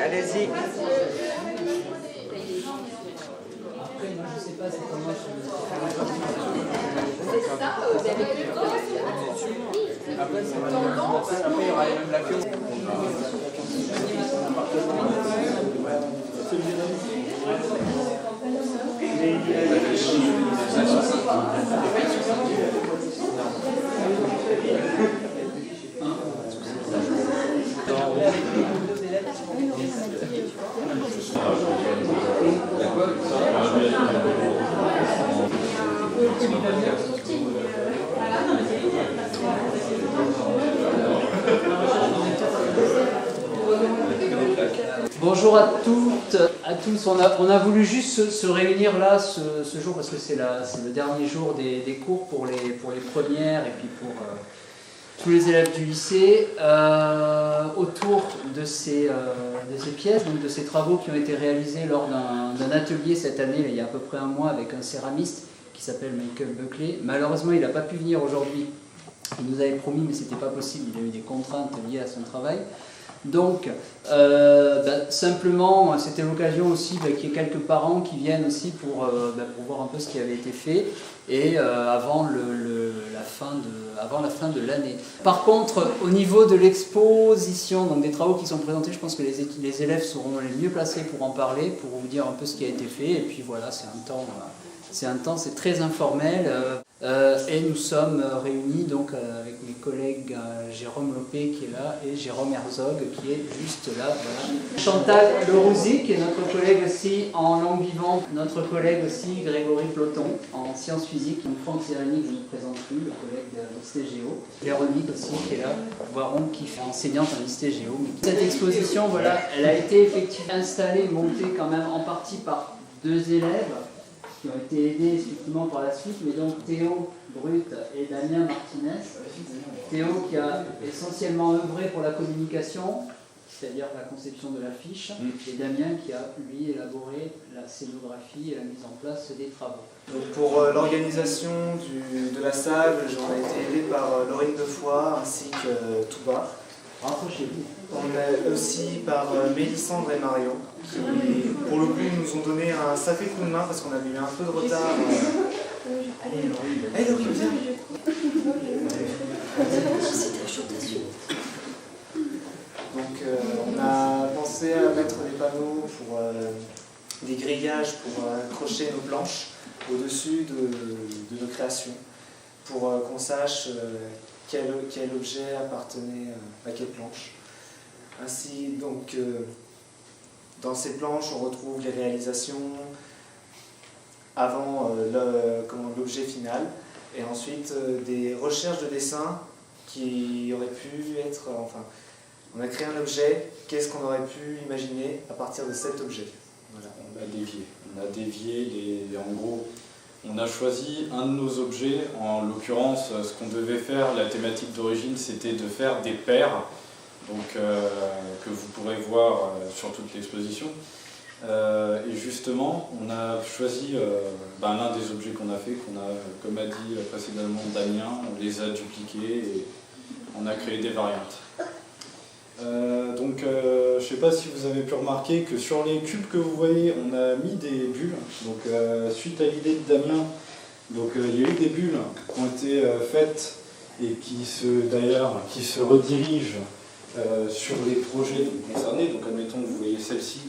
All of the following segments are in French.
Allez-y. Après, moi, je sais pas, c'est comment Après, il y aura même la queue. Bonjour à toutes, à tous. On a voulu juste se réunir là ce jour parce que c'est le dernier jour des cours pour les premières et puis pour tous les élèves du lycée autour de ces pièces, donc de ces travaux qui ont été réalisés lors d'un atelier cette année, il y a à peu près un mois, avec un céramiste qui s'appelle Michael Buckley. Malheureusement, il n'a pas pu venir aujourd'hui. Il nous avait promis, mais ce n'était pas possible. Il a eu des contraintes liées à son travail. Donc, simplement, c'était l'occasion aussi qu'il y ait quelques parents qui viennent aussi pour voir un peu ce qui avait été fait et avant la fin de l'année. Par contre, au niveau de l'exposition, donc des travaux qui sont présentés, je pense que les élèves seront les mieux placés pour en parler, pour vous dire un peu ce qui a été fait. Et puis voilà, c'est très informel. Et nous sommes réunis donc avec mes collègues Jérôme Lopé qui est là et Jérôme Herzog qui est juste là. Voilà. Chantal Lerouzy qui est notre collègue aussi en langue vivante, notre collègue aussi Grégory Ploton en sciences physiques, donc Franck Sérény que je ne présente plus, le collègue de l'ISTGO, Véronique aussi qui est là, Voiron qui est enseignante en ISTGO. Cette exposition, voilà, elle a été effectivement installée, montée quand même en partie par 2 élèves qui ont été aidés effectivement par la suite, mais donc Théo Brut et Damien Martinez. Théo qui a essentiellement œuvré pour la communication, c'est-à-dire la conception de l'affiche, et Damien qui a, lui, élaboré la scénographie et la mise en place des travaux. Donc pour l'organisation de la salle, j'en ai été aidé par Laurine Defoy ainsi que Touba. Rapprochez-vous. On a aussi par Mélissandre et Mario, qui pour le coup nous ont donné un sacré coup de main parce qu'on avait eu un peu de retard. Allez, Laurie, viens. Donc on a pensé à mettre des panneaux pour des grillages pour accrocher nos planches au-dessus de nos créations, pour qu'on sache quel objet appartenait à quelle planche. Ainsi, donc, dans ces planches, on retrouve les réalisations avant l'objet final, et ensuite des recherches de dessin qui auraient pu être... Enfin, on a créé un objet, qu'est-ce qu'on aurait pu imaginer à partir de cet objet? Voilà. On a dévié, en gros, on a choisi un de nos objets, en l'occurrence, ce qu'on devait faire, la thématique d'origine, c'était de faire des paires, donc, que vous pourrez voir sur toute l'exposition. Et justement, on a choisi l'un des objets qu'on a fait, comme a dit précédemment Damien, on les a dupliqués et on a créé des variantes. Je ne sais pas si vous avez pu remarquer que sur les cubes que vous voyez, on a mis des bulles. Donc, suite à l'idée de Damien, il y a eu des bulles qui ont été faites et qui se redirigent sur les projets concernés. Donc, admettons que vous voyez celle-ci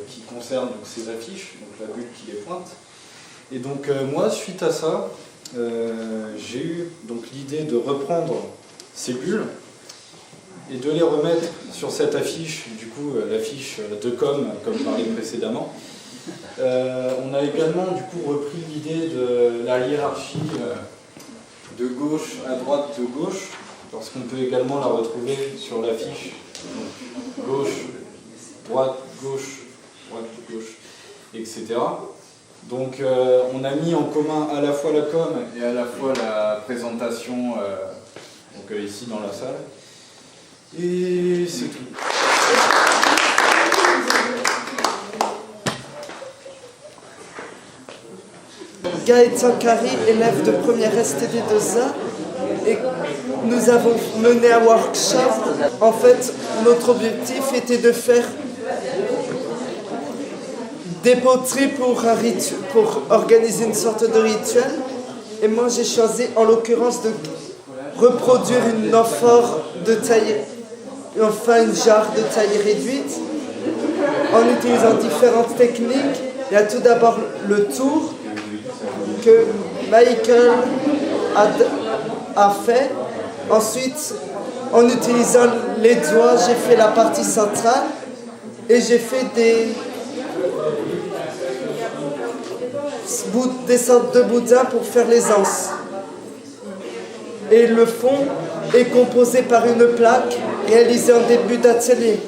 qui concerne ces affiches, donc la bulle qui les pointe. Et donc, moi, suite à ça, j'ai eu l'idée de reprendre ces bulles et de les remettre sur cette affiche, du coup l'affiche de com, comme parlé précédemment. On a également du coup repris l'idée de la hiérarchie de gauche à droite de gauche, parce qu'on peut également la retrouver sur l'affiche. Gauche, droite, gauche, etc. Donc on a mis en commun à la fois la com et à la fois la présentation ici dans la salle. Et c'est tout. Gaët Zankari, élève de première STD2A, et nous avons mené un workshop. En fait, notre objectif était de faire des poteries pour organiser une sorte de rituel. Et moi, j'ai choisi, en l'occurrence, de reproduire une amphore de taille, enfin une jarre de taille réduite, en utilisant différentes techniques. Il y a tout d'abord le tour que Michael a fait. Ensuite, en utilisant les doigts, j'ai fait la partie centrale et j'ai fait des sortes de boudins pour faire les anses. Et le fond est composé par une plaque réalisée en début d'atelier.